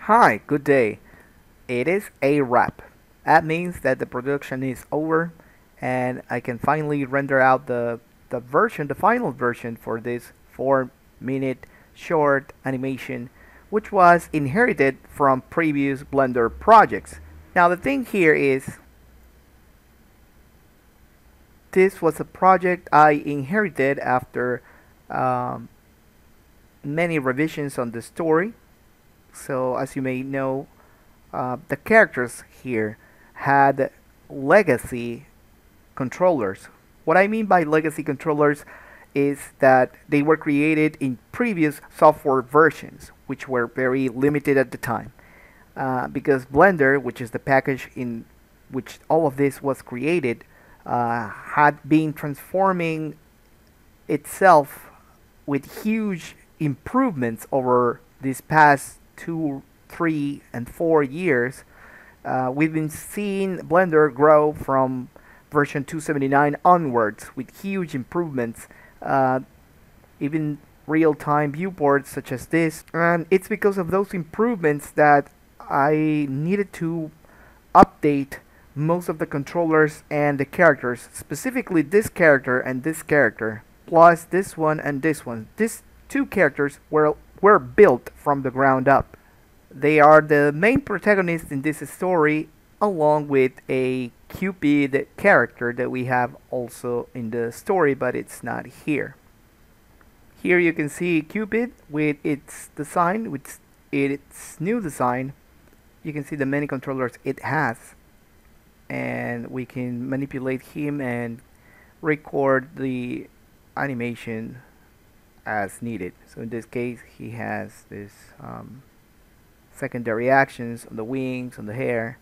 Hi, good day. It is a wrap. That means that the production is over and I can finally render out the final version for this 4-minute short animation which was inherited from previous Blender projects. Now the thing here is this was a project I inherited after um, many revisions on the story. So as you may know, the characters here had legacy controllers. What I mean by legacy controllers is that they were created in previous software versions, which were very limited at the time. Because Blender, which is the package in which all of this was created, had been transforming itself with huge improvements over these past 2, 3, and 4 years. We've been seeing Blender grow from version 279 onwards with huge improvements, even real-time viewports such as this. And it's because of those improvements that I needed to update most of the controllers and the characters, specifically this character and this character, plus this one and this one. These two characters were built from the ground up. They are the main protagonists in this story, along with a Cupid character that we have also in the story, but it's not here. Here you can see Cupid with its design, with its new design. You can see the many controllers it has, and we can manipulate him and record the animation as needed. So in this case, he has this secondary actions on the wings, on the hair,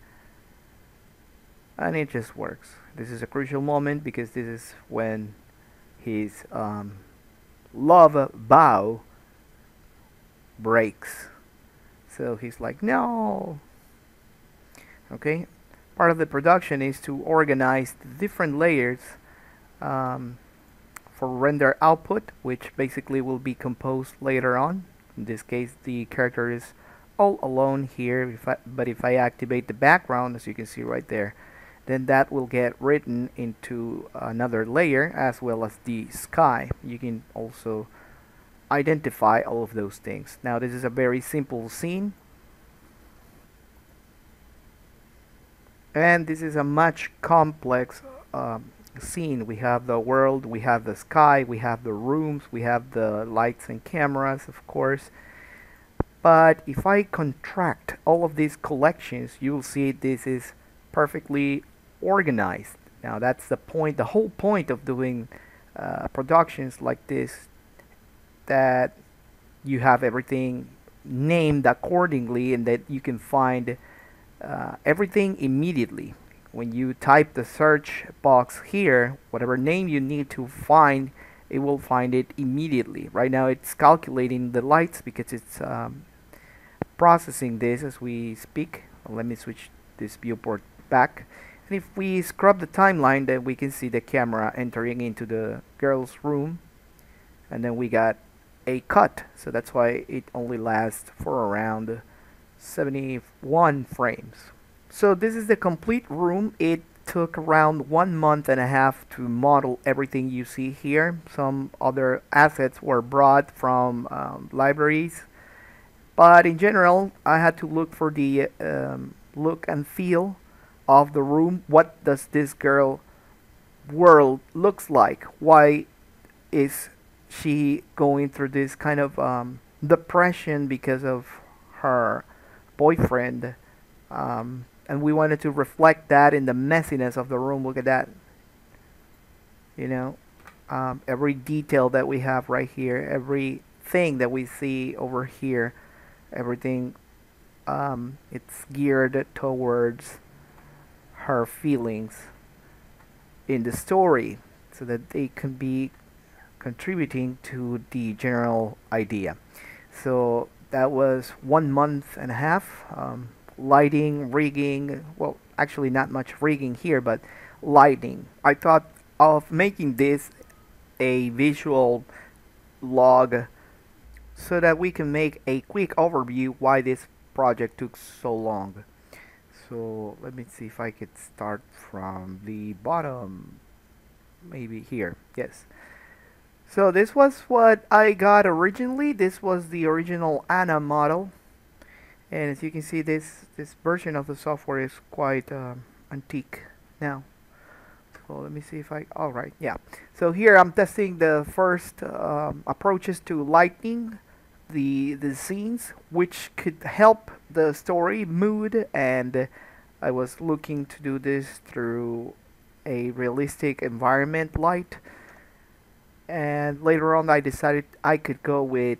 and it just works. This is a crucial moment because this is when his love vow breaks. So he's like, no. Okay. Part of the production is to organize the different layers for render output, which basically will be composed later on. In this case, the character is all alone here, but if I activate the background, as you can see right there, then that will get written into another layer as well as the sky. You can also identify all of those things. Now this is a very simple scene, and this is a much complex scene. We have the world, we have the sky, we have the rooms, we have the lights and cameras, of course. But if I contract all of these collections, you'll see this is perfectly organized. Now that's the point, the whole point of doing productions like this, that you have everything named accordingly and that you can find everything immediately. When you type the search box here, whatever name you need to find, it will find it immediately. Right now it's calculating the lights because it's processing this as we speak. Let me switch this viewport back, and if we scrub the timeline, then we can see the camera entering into the girl's room, and then we got a cut, so that's why it only lasts for around 71 frames. So this is the complete room. It took around 1.5 months to model everything you see here. Some other assets were brought from libraries, but in general I had to look for the look and feel of the room. What does this girl world looks like? Why is she going through this kind of depression because of her boyfriend? And we wanted to reflect that in the messiness of the room. Look at that. You know, every detail that we have right here, everything that we see over here, everything, it's geared towards her feelings in the story so that they can be contributing to the general idea. So that was 1.5 months. Lighting, rigging, well, actually not much rigging here, but lighting. I thought of making this a visual log so that we can make a quick overview why this project took so long. So let me see if I could start from the bottom, maybe here. Yes. So this was what I got originally. This was the original Anna model, and as you can see, this version of the software is quite antique now. So let me see if I. All right, yeah. So here I'm testing the first approaches to lighting the scenes, which could help the story mood, and I was looking to do this through a realistic environment light. And later on, I decided I could go with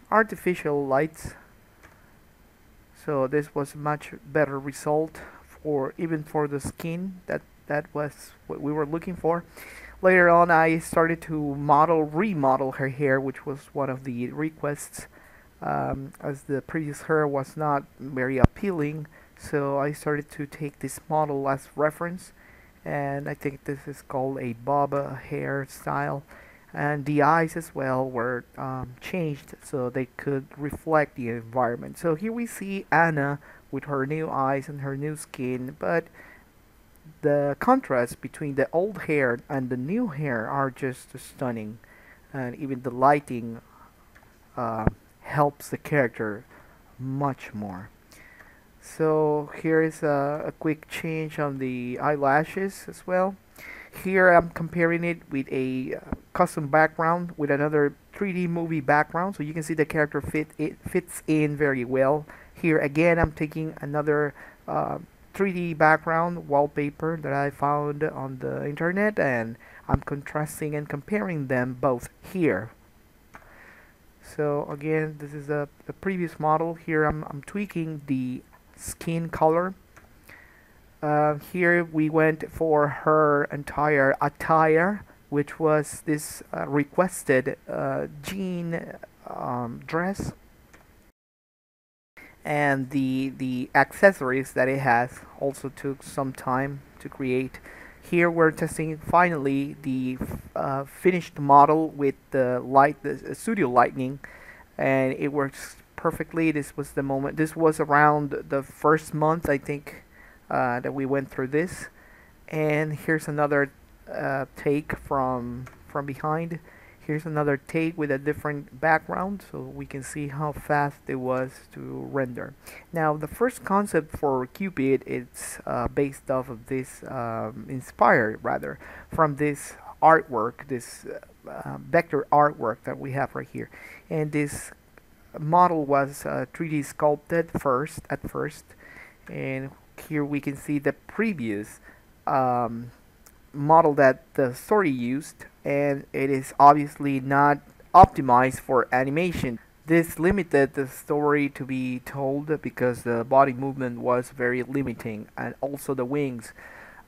artificial lights. So this was a much better result for even for the skin. That was what we were looking for. Later on, I started to remodel her hair, which was one of the requests, as the previous hair was not very appealing. So I started to take this model as reference, and I think this is called a bob hair style. And the eyes as well were changed so they could reflect the environment. So here we see Anna with her new eyes and her new skin, but the contrast between the old hair and the new hair are just stunning, and even the lighting uh, helps the character much more. So here is a quick change on the eyelashes as well. Here I'm comparing it with a custom background with another 3D movie background, so you can see the character fits in very well. Here again I'm taking another 3D background wallpaper that I found on the internet, and I'm contrasting and comparing them both here. So again, this is the previous model. Here I'm tweaking the skin color. Here we went for her entire attire, which was this requested jean dress, and the accessories that it has also took some time to create. Here we're testing finally the finished model with the studio lighting, and it works perfectly. This was the moment. This was around the first month, I think, that we went through this. And here's another take from behind. Here's another take with a different background, so we can see how fast it was to render. Now, the first concept for Cupid is based off of this, inspired rather, from this artwork, this vector artwork that we have right here. And this model was 3D sculpted at first, and here we can see the previous model that the story used, and it is obviously not optimized for animation. This limited the story to be told because the body movement was very limiting, and also the wings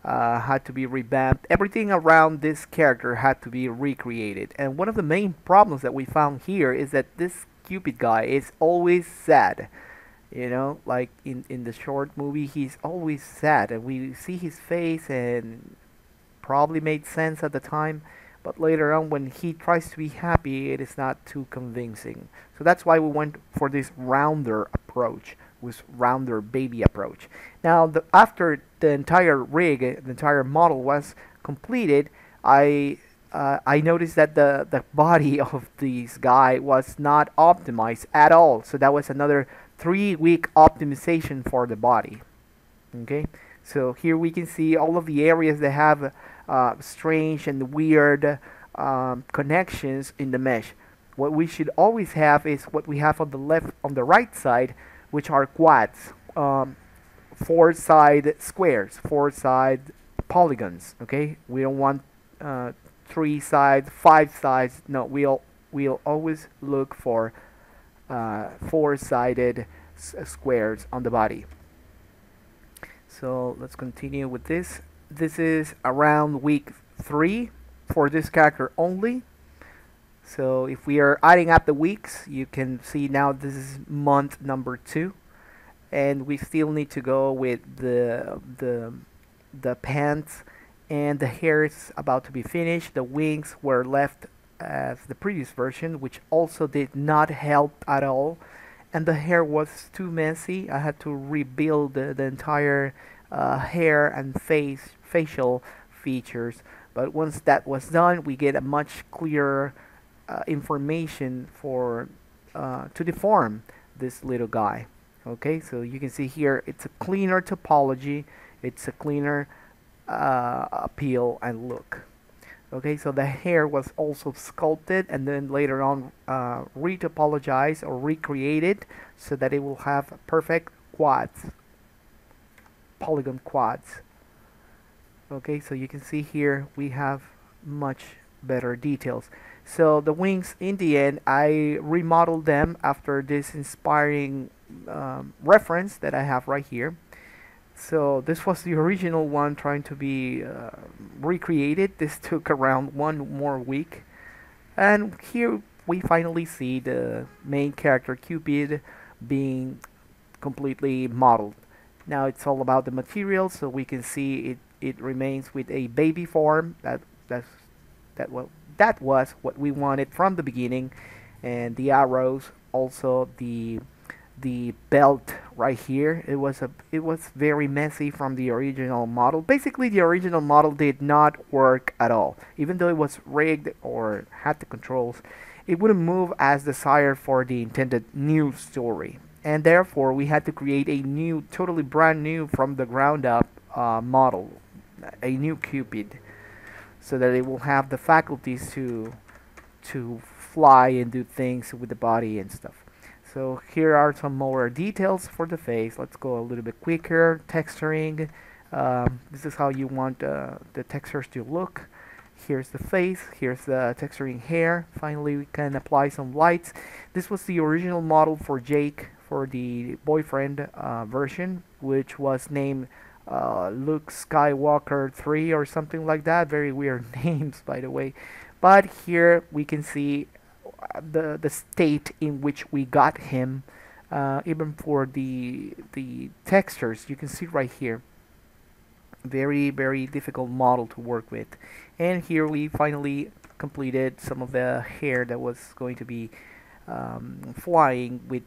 had to be revamped. Everything around this character had to be recreated, and one of the main problems that we found here is that this Cupid guy is always sad. Like in the short movie, he's always sad, and we see his face, and probably made sense at the time, but later on when he tries to be happy, it is not too convincing. So that's why we went for this rounder approach, with rounder baby approach. Now, after the entire rig, the entire model was completed, I noticed that the body of this guy was not optimized at all. So that was another 3-week optimization for the body. Okay, so here we can see all of the areas that have strange and weird connections in the mesh. What we should always have is what we have on the right side, which are quads, 4-side squares, 4-side polygons. Okay, we don't want 3 sides, 5 sides. No, we'll always look for 4-sided squares on the body. So let's continue with this. This is around week 3 for this character only. So if we are adding up the weeks, you can see now this is month number 2, and we still need to go with the pants, and the hair is about to be finished. The wings were left as the previous version, which also did not help at all. and the hair was too messy. I had to rebuild the entire hair and facial features. But once that was done, we get a much clearer information for to deform this little guy. Okay, so you can see here it's a cleaner topology, it's a cleaner appeal and look. Okay, so the hair was also sculpted and then later on retopologized or recreated so that it will have perfect quads, polygon quads. Okay, so you can see here we have much better details. So the wings, in the end, I remodeled them after this inspiring reference that I have right here. So this was the original one trying to be recreated. This took around 1 more week. And here we finally see the main character Cupid being completely modeled. Now it's all about the material, so we can see it remains with a baby form. That was what we wanted from the beginning, and the arrows, also the belt right here. It was very messy from the original model. Basically, the original model did not work at all. Even though it was rigged or had the controls, it wouldn't move as desired for the intended new story. And therefore, we had to create a new, totally brand new from the ground up model, a new Cupid, so that it will have the faculties to fly and do things with the body and stuff. So here are some more details for the face. Let's go a little bit quicker. Texturing. This is how you want the textures to look. Here's the face. Here's the texturing hair. Finally, we can apply some lights. This was the original model for Jake, for the boyfriend version, which was named Luke Skywalker 3 or something like that. Very weird names, by the way. But here we can see the state in which we got him, even for the textures. You can see right here, very difficult model to work with. And here we finally completed some of the hair that was going to be flying with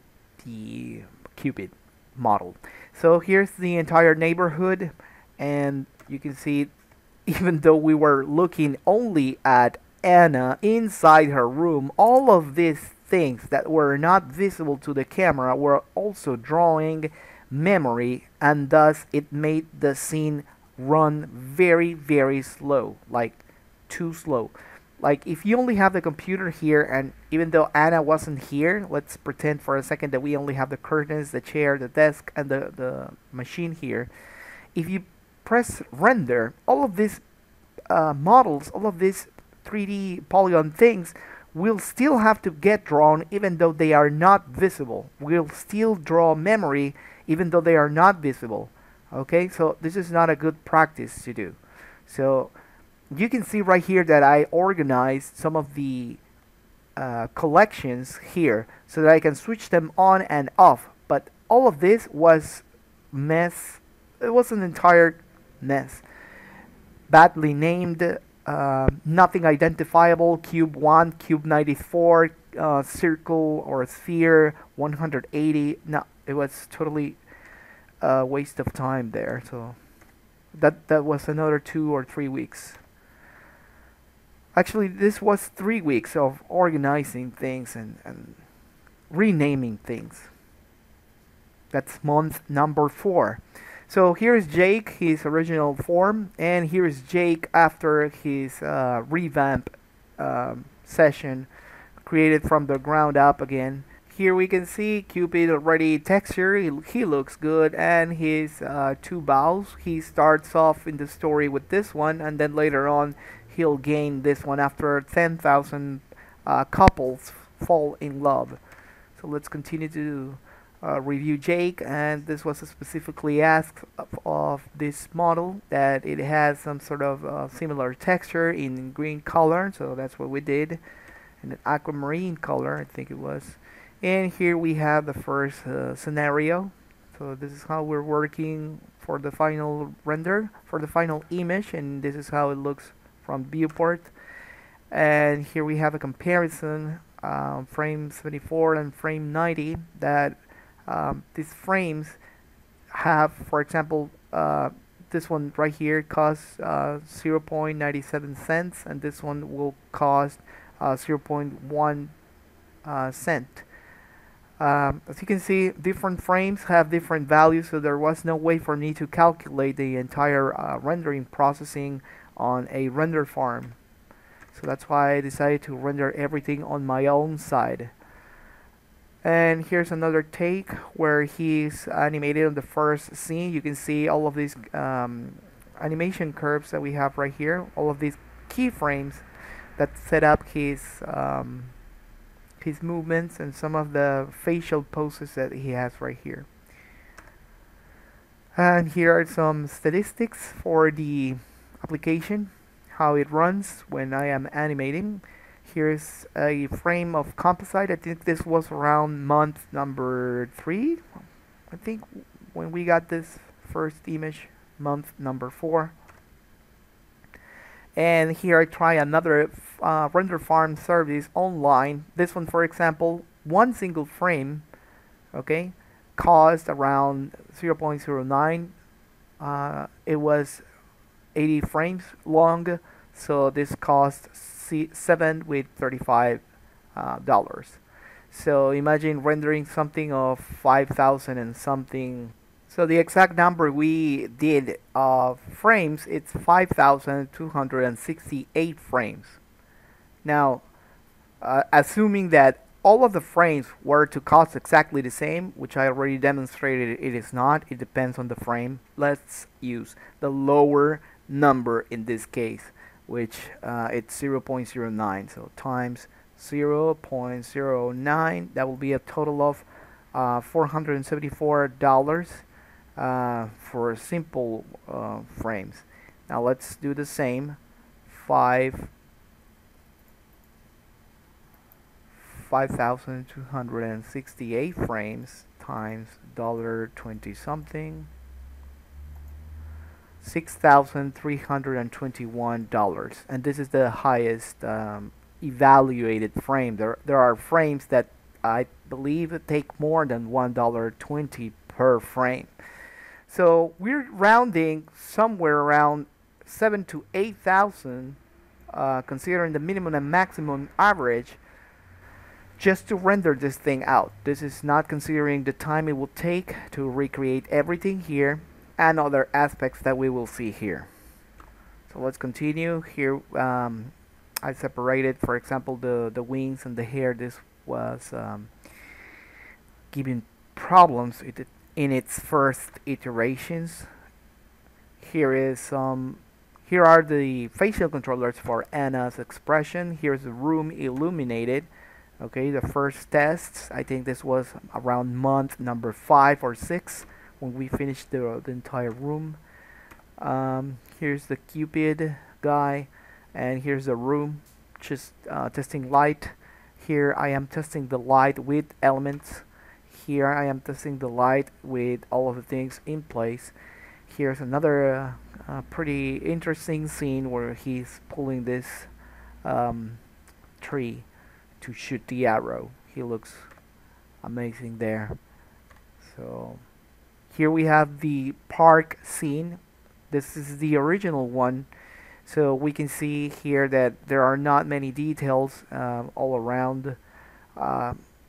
the Cupid model. So here's the entire neighborhood, and you can see, even though we were looking only at Anna inside her room, all of these things that were not visible to the camera were also drawing memory, and thus it made the scene run very slow, like too slow. Like if you only have the computer here, and even though Anna wasn't here, let's pretend for a second that we only have the curtains, the chair, the desk, and the machine here. If you press render, all of these models, all of these 3D polygon things will still have to get drawn even though they are not visible. We'll still draw memory even though they are not visible. Okay, so this is not a good practice to do. So you can see right here that I organized some of the collections here so that I can switch them on and off. But all of this was mess. It was an entire mess. Badly named. Nothing identifiable. Cube 1, Cube 94, Circle or Sphere 180. No, it was totally a waste of time there. So that was another 2 or 3 weeks. Actually, this was 3 weeks of organizing things and renaming things. That's month number 4. So here's Jake, his original form, and here's Jake after his revamp session, created from the ground up again. Here we can see Cupid already texture. He looks good, and his 2 bows. He starts off in the story with this one, and then later on he'll gain this one after 10,000 couples fall in love. So let's continue to review Jake, and this was specifically asked of this model that it has some sort of similar texture in green color, so that's what we did, and an aquamarine color I think it was. And here we have the first scenario. So this is how we're working for the final render, for the final image, and this is how it looks from viewport. And here we have a comparison frame 74 and frame 90, that these frames have, for example, this one right here costs 0.97 cents, and this one will cost 0.1 cent. As you can see, different frames have different values, so there was no way for me to calculate the entire rendering processing on a render farm. So that's why I decided to render everything on my own side. And here's another take where he's animated on the first scene. You can see all of these animation curves that we have right here, all of these keyframes that set up his movements and some of the facial poses that he has right here. And here are some statistics for the application, how it runs when I am animating. Here's a frame of composite. I think this was around month number 3. I think when we got this first image, month number 4. And here I try another render farm service online. This one, for example, one single frame, okay, cost around 0.09. It was 80 frames long, so this cost $7.35. So imagine rendering something of 5,000 and something. So the exact number we did of frames, it's 5,268 frames. Now, assuming that all of the frames were to cost exactly the same, which I already demonstrated it is not, it depends on the frame. Let's use the lower number in this case, which it's 0.09, so times 0.09, that will be a total of $474 for simple frames. Now let's do the same. 5,268 frames times $20 something, $6,321, and this is the highest evaluated frame. There are frames that I believe take more than $1.20 per frame. So we're rounding somewhere around 7,000 to 8,000, considering the minimum and maximum average, just to render this thing out. This is not considering the time it will take to recreate everything here and other aspects that we will see here. So let's continue. Here I separated, for example, the wings and the hair. This was giving problems in its first iterations. Here are the facial controllers for Anna's expression. Here's the room illuminated. Okay, the first tests, I think this was around month number 5 or 6 when we finished the entire room. Here's the Cupid guy, and here's the room, just testing light. Here I am testing the light with elements. Here I am testing the light with all of the things in place. Here's another pretty interesting scene where he's pulling this tree to shoot the arrow. He looks amazing there. So here we have the park scene. This is the original one. So we can see here that there are not many details all around.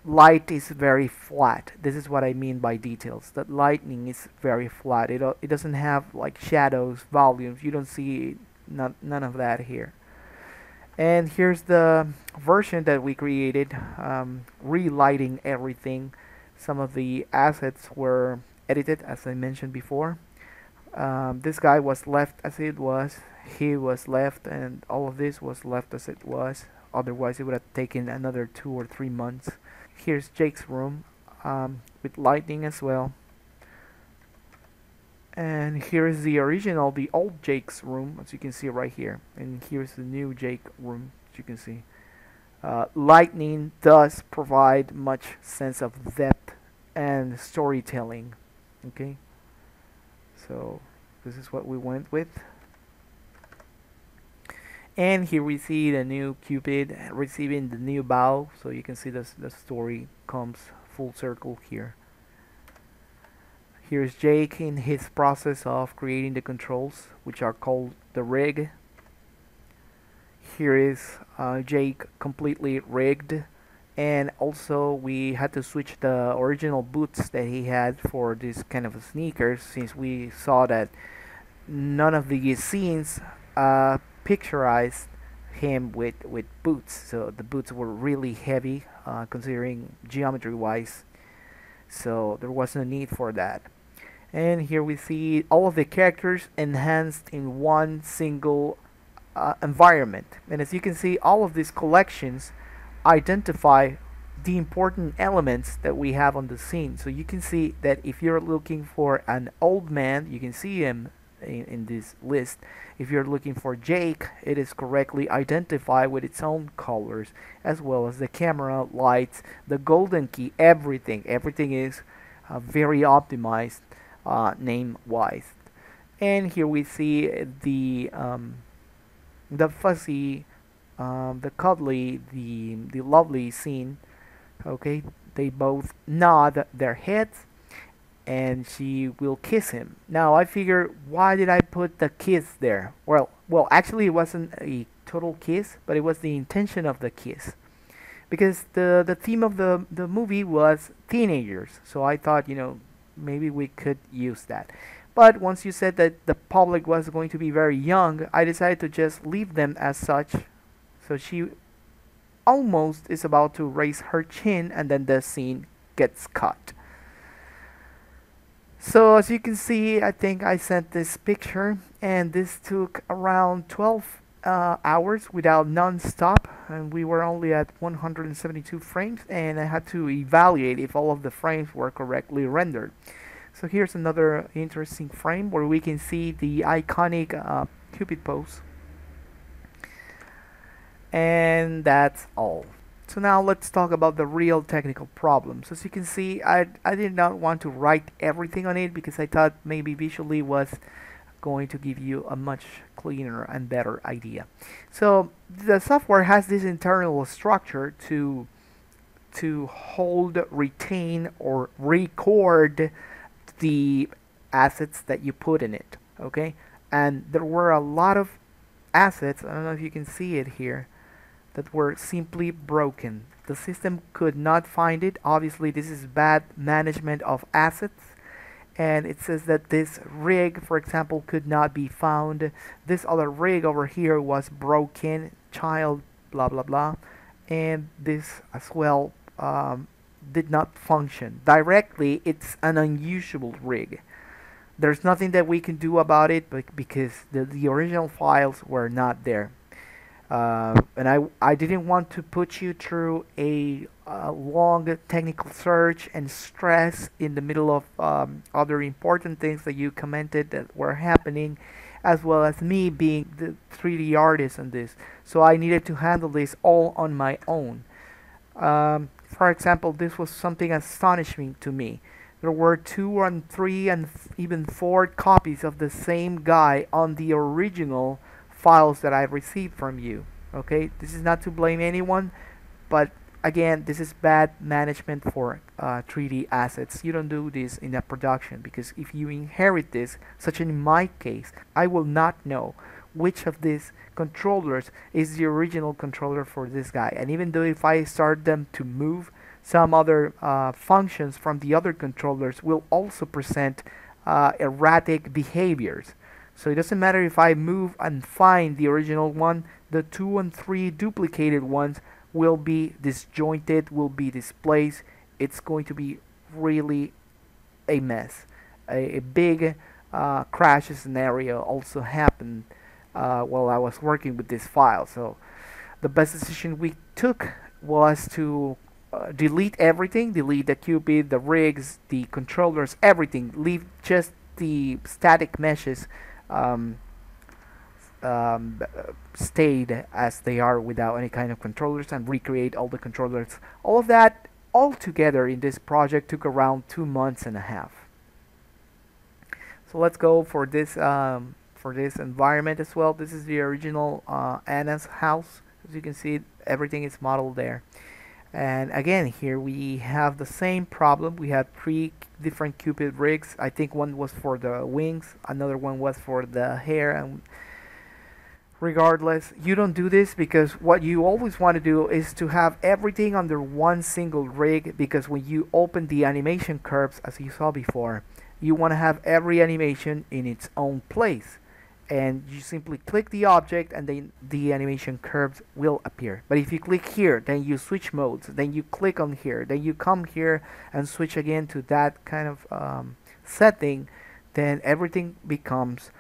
Light is very flat. This is what I mean by details. That lightning is very flat. It doesn't have like shadows, volumes. You don't see none of that here. And here's the version that we created, relighting everything. Some of the assets were edited, as I mentioned before. This guy was left as it was. He was left, and all of this was left as it was. Otherwise, it would have taken another 2 or 3 months. Here's Jake's room with lighting as well. And here's the original, the old Jake's room, as you can see right here. And here's the new Jake room, as you can see. Lightning does provide much sense of depth and storytelling. Okay, so this is what we went with. And here we see the new Cupid receiving the new bow, so you can see the story comes full circle here. Here's Jake in his process of creating the controls, which are called the rig. Here is Jake completely rigged, and also we had to switch the original boots that he had for this kind of sneakers, since we saw that none of the scenes picturized him with boots, so the boots were really heavy considering geometry wise, so there was no need for that. And here we see all of the characters enhanced in one single environment, and as you can see, all of these collections identify the important elements that we have on the scene. So you can see that if you're looking for an old man, you can see him in this list. If you're looking for Jake, it is correctly identified with its own colors, as well as the camera, lights, the golden key, everything is very optimized name wise. And here we see the fuzzy, the cuddly, the lovely scene. Okay, they both nod their heads, and she will kiss him. Now I figure, why did I put the kiss there? Well, actually it wasn't a total kiss, but it was the intention of the kiss, because the theme of the movie was teenagers. So I thought, maybe we could use that. But once you said that the public was going to be very young, I decided to just leave them as such. So she almost is about to raise her chin, and then the scene gets cut. So as you can see, I think I sent this picture, and this took around 12 hours without non-stop, and we were only at 172 frames, and I had to evaluate if all of the frames were correctly rendered. So here's another interesting frame where we can see the iconic Cupid pose. And that's all. So now let's talk about the real technical problems. As you can see, I did not want to write everything on it, because I thought maybe visually was going to give you a much cleaner and better idea. So the software has this internal structure to hold, retain, or record the assets that you put in it. Okay, and there were a lot of assets, I don't know if you can see it here, that were simply broken. The system could not find it. Obviously this is bad management of assets, and it says that this rig, for example, could not be found. This other rig over here was broken, child blah blah blah, and this as well did not function. Directly, it's an unusual rig. There's nothing that we can do about it, but because the original files were not there. And I didn't want to put you through a long technical search and stress in the middle of other important things that you commented that were happening, as well as me being the 3D artist on this. So I needed to handle this all on my own. For example, this was something astonishing to me. There were 2 and 3 and even 4 copies of the same guy on the original files that I received from you. Okay, this is not to blame anyone, but again, this is bad management for 3D assets. You don't do this in a production, because if you inherit this, such in my case, I will not know which of these controllers is the original controller for this guy. And even though if I start them to move, some other functions from the other controllers will also present erratic behaviors. So it doesn't matter if I move and find the original one, the 2 and 3 duplicated ones will be disjointed, will be displaced. It's going to be really a mess. A big crash scenario also happened while I was working with this file. So the best decision we took was to delete everything, delete the Cupid, the rigs, the controllers, everything. Leave just the static meshes stayed as they are without any kind of controllers, and recreate all the controllers. All of that all together in this project took around 2 months and a half. So let's go for this for this environment as well. This is the original Anna's house. As you can see, everything is modeled there. And again, here we have the same problem. We have three different Cupid rigs. I think one was for the wings, another one was for the hair, and regardless, you don't do this because what you always want to do is to have everything under one single rig, because when you open the animation curves, as you saw before, you want to have every animation in its own place, and you simply click the object and then the animation curves will appear. But if you click here, then you switch modes, then you click on here, then you come here and switch again to that kind of setting, then everything becomes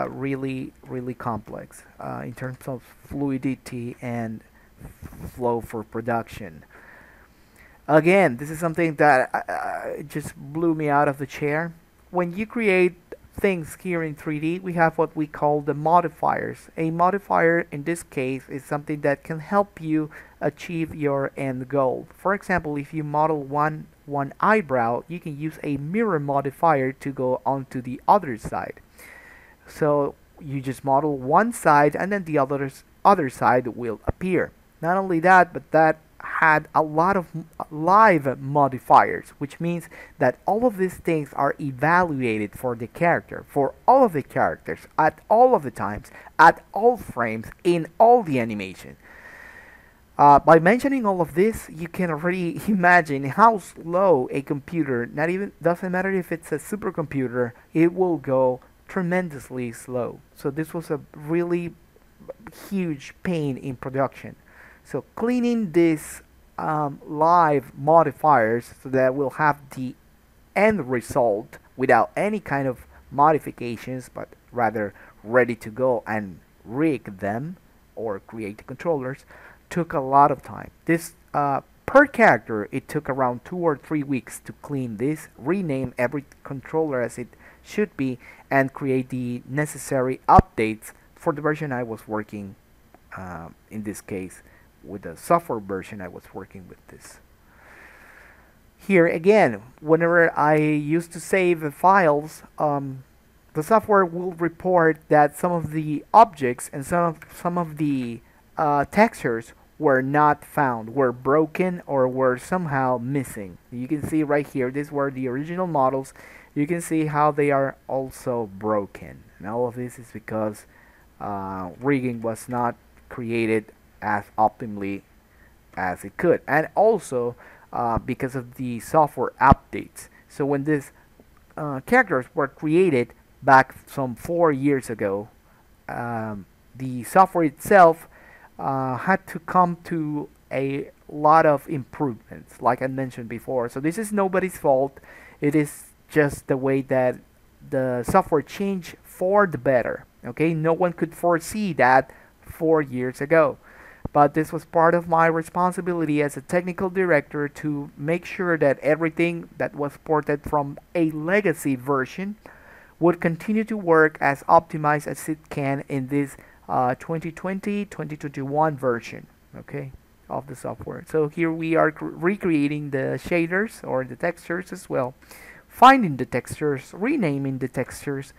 really complex in terms of fluidity and flow for production. Again, this is something that just blew me out of the chair. When you create things here in 3D, we have what we call the modifiers. A modifier in this case is something that can help you achieve your end goal. For example, if you model one eyebrow, you can use a mirror modifier to go onto the other side. So you just model one side and then the other side will appear. Not only that, but that had a lot of live modifiers, which means that all of these things are evaluated for the character, for all of the characters, at all of the times, at all frames, in all the animation. By mentioning all of this, you can already imagine how slow a computer, not even, doesn't matter if it's a supercomputer, it will go tremendously slow. So this was a really huge pain in production. So cleaning these live modifiers so that we'll have the end result without any kind of modifications, but rather ready to go and rig them or create the controllers, took a lot of time. This per character, it took around 2 or 3 weeks to clean this, rename every controller as it should be, and create the necessary updates for the version I was working, in this case with the software version I was working with this. Here again, whenever I used to save files, the software will report that some of the objects and some of the textures were not found, were broken, or were somehow missing. You can see right here, these were the original models. You can see how they are also broken, and all of this is because rigging was not created as optimally as it could, and also because of the software updates. So when these characters were created back some 4 years ago, the software itself had to come to a lot of improvements, like I mentioned before. So this is nobody's fault. It is just the way that the software changed for the better. Okay, no one could foresee that 4 years ago, but this was part of my responsibility as a technical director to make sure that everything that was ported from a legacy version would continue to work as optimized as it can in this 2020-2021 version, okay, of the software. So here we are recreating the shaders or the textures as well, finding the textures, renaming the textures,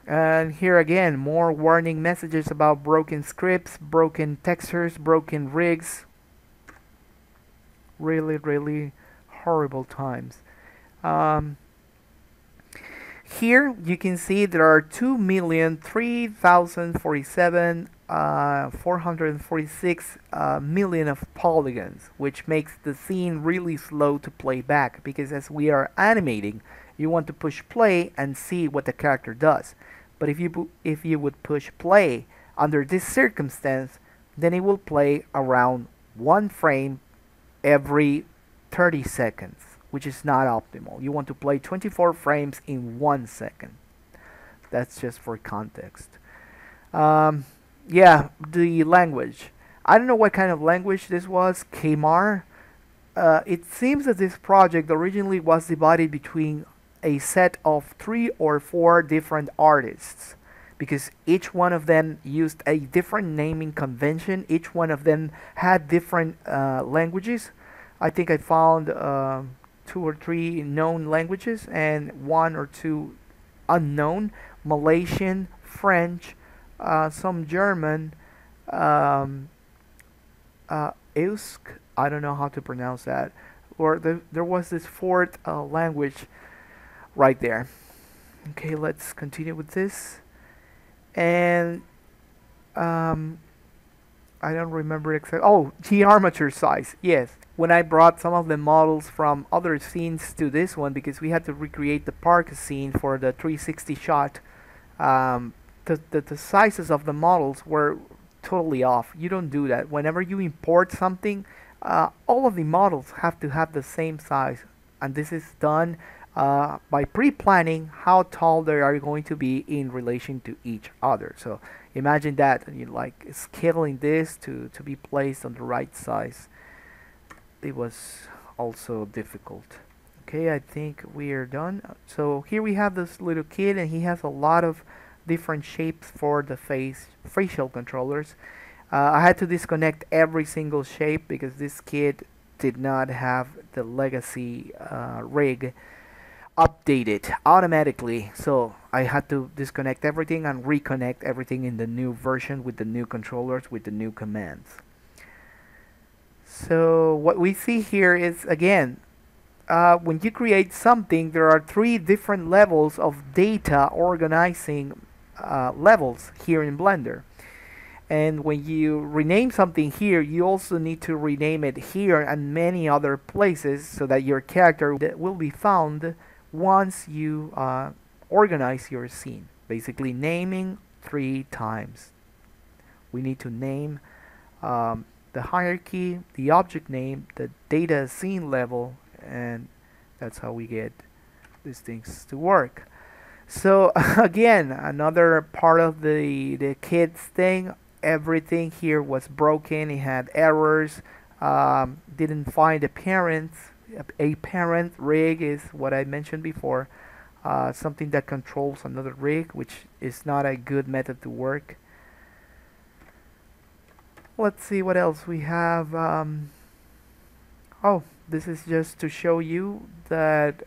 and here again more warning messages about broken scripts, broken textures, broken rigs. Really horrible times. Here you can see there are 2,003,047 million of polygons, which makes the scene really slow to play back, because as we are animating, you want to push play and see what the character does. But if you would push play under this circumstance, then it will play around 1 frame every 30 seconds, which is not optimal. You want to play 24 frames in 1 second. That's just for context. Yeah, the language. I don't know what kind of language this was, Kmar. It seems that this project originally was divided between a set of 3 or 4 different artists, because each one of them used a different naming convention. Each one of them had different languages. I think I found 2 or 3 known languages and 1 or 2 unknown: Malaysian, French, some German, um, Eusk, I don't know how to pronounce that, or there was this fourth language right there. Okay, let's continue with this. And um, I don't remember exactly. Oh, the armature size. Yes. When I brought some of the models from other scenes to this one because we had to recreate the park scene for the 360 shot, um, the sizes of the models were totally off. You don't do that. Whenever you import something, all of the models have to have the same size, and this is done by pre-planning how tall they are going to be in relation to each other. So imagine that you like scaling this to be placed on the right size. It was also difficult. Okay, I think we are done. So here we have this little kid, and he has a lot of different shapes for the facial controllers. I had to disconnect every single shape because this kid did not have the legacy rig updated automatically, so I had to disconnect everything and reconnect everything in the new version with the new controllers with the new commands. So what we see here is, again, when you create something, there are three different levels of data organizing levels here in Blender. And when you rename something here, you also need to rename it here and many other places so that your character will be found once you organize your scene. Basically, naming 3 times. We need to name the hierarchy, the object name, the data scene level, and that's how we get these things to work. So again, another part of the kids thing. Everything here was broken. It had errors. Didn't find a parent. A parent rig is what I mentioned before. Something that controls another rig, which is not a good method to work. Let's see what else we have. Oh, this is just to show you that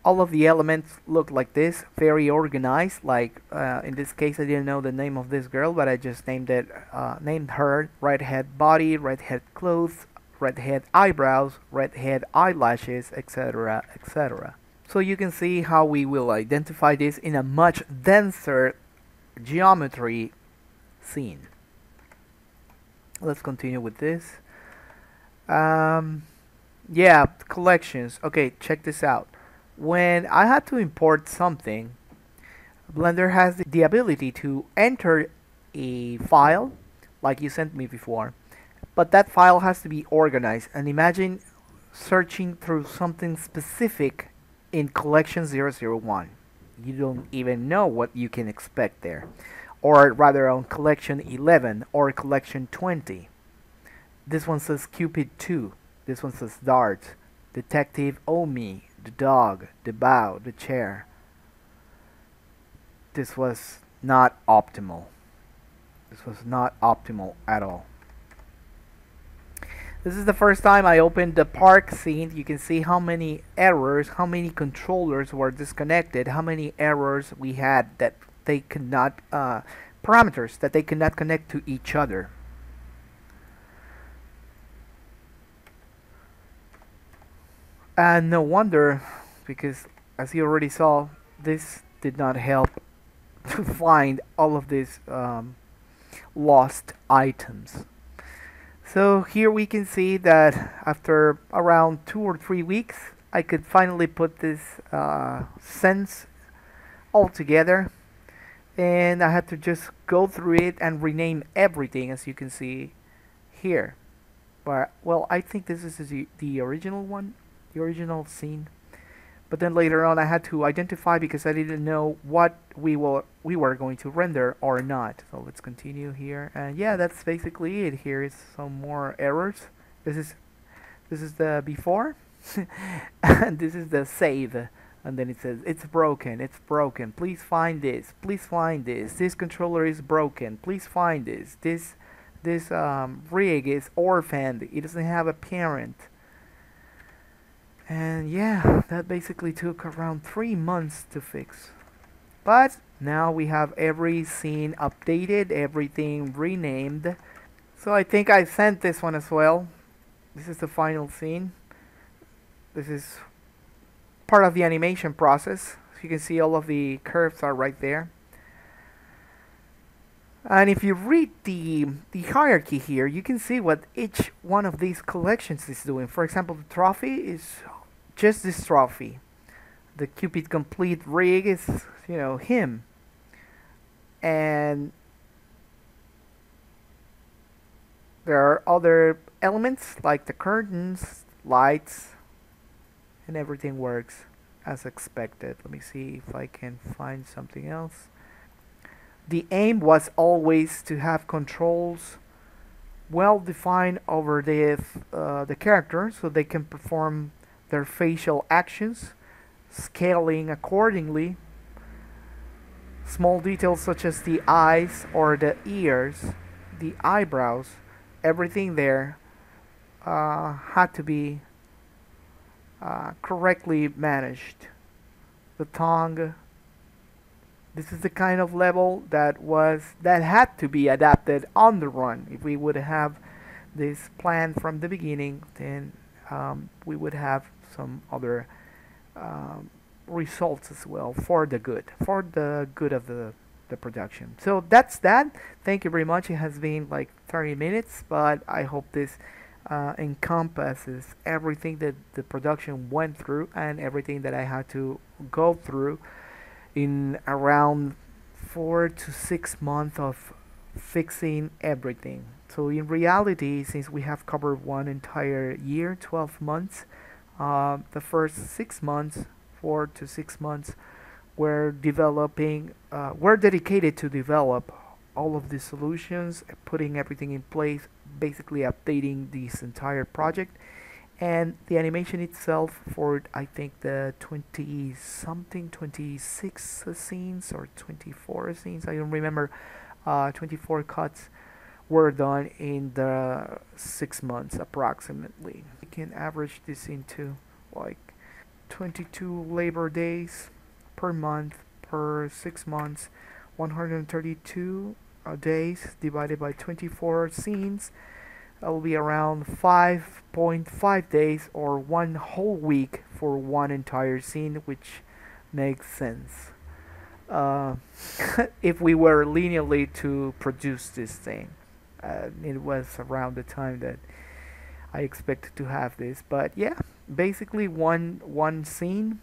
all of the elements look like this, very organized. Like in this case, I didn't know the name of this girl, but I just named her redhead body, redhead clothes, redhead eyebrows, redhead eyelashes, etc., etc. So you can see how we will identify this in a much denser geometry scene. Let's continue with this. Yeah, collections. Okay, check this out. When I had to import something, Blender has the ability to enter a file like you sent me before, but that file has to be organized. And imagine searching through something specific in collection 001. You don't even know what you can expect there. Or rather on collection 11 or collection 20. This one says Cupid 2. This one says Dart, Detective Omi, the dog, the bow, the chair. This was not optimal. This was not optimal at all. This is the first time I opened the park scene. You can see how many errors, how many controllers were disconnected, how many errors we had that they could not, parameters that they could not connect to each other. And no wonder, because as you already saw, this did not help to find all of these lost items. So here we can see that after around 2 or 3 weeks, I could finally put this sense all together, and I had to just go through it and rename everything, as you can see here. But well, I think this is the original one, the original scene. But then later on I had to identify because I didn't know what we were going to render or not. So let's continue here, and yeah, that's basically it. Here is some more errors. This is the before and this is the save, and then it says it's broken, please find this, this controller is broken, please find this rig is orphaned, it doesn't have a parent. And yeah, that basically took around 3 months to fix. But Now we have every scene updated, everything renamed. So I think I sent this one as well. This is the final scene. This is part of the animation process. So you can see all of the curves are right there. And if you read the hierarchy here, you can see what each one of these collections is doing. For example, the trophy is just this trophy. The Cupid Complete rig is, him. And there are other elements like the curtains, lights, and everything works as expected. Let me see if I can find something else. The aim was always to have controls well defined over the character so they can perform their facial actions, scaling accordingly. Small details such as the eyes or the ears, the eyebrows, everything there had to be correctly managed. The tongue. This is the kind of level that had to be adapted on the run. If we would have this plan from the beginning, then we would have some other results as well for the good of the production. So that's that. Thank you very much. It has been like 30 minutes, but I hope this encompasses everything that the production went through and everything that I had to go through in around 4 to 6 months of fixing everything. So in reality, since we have covered one entire year, 12 months, the first 6 months, 4 to 6 months, we're dedicated to develop all of the solutions, putting everything in place, basically updating this entire project. And the animation itself for, I think, the 26 scenes or 24 scenes, I don't remember, 24 cuts were done in the 6 months approximately. We can average this into like 22 labor days per month per 6 months, 132 days divided by 24 scenes. That will be around 5.5 days or one whole week for one entire scene, which makes sense. If we were linearly to produce this thing, it was around the time that I expected to have this. But yeah, basically one scene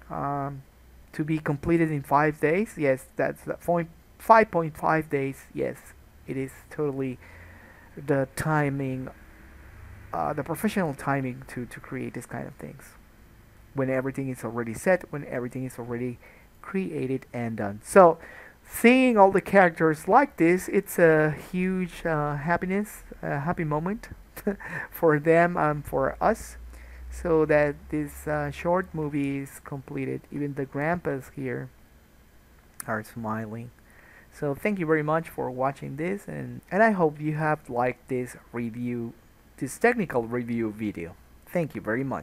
to be completed in 5 days. Yes, that's the point. 5.5 days. Yes, it is totally the timing, the professional timing to create this kind of things. When everything is already set, when everything is already created and done. So, seeing all the characters like this, it's a huge happiness, a happy moment for them and for us. So that this short movie is completed. Even the grandpas here are smiling. So thank you very much for watching this, and I hope you have liked this technical review video. Thank you very much.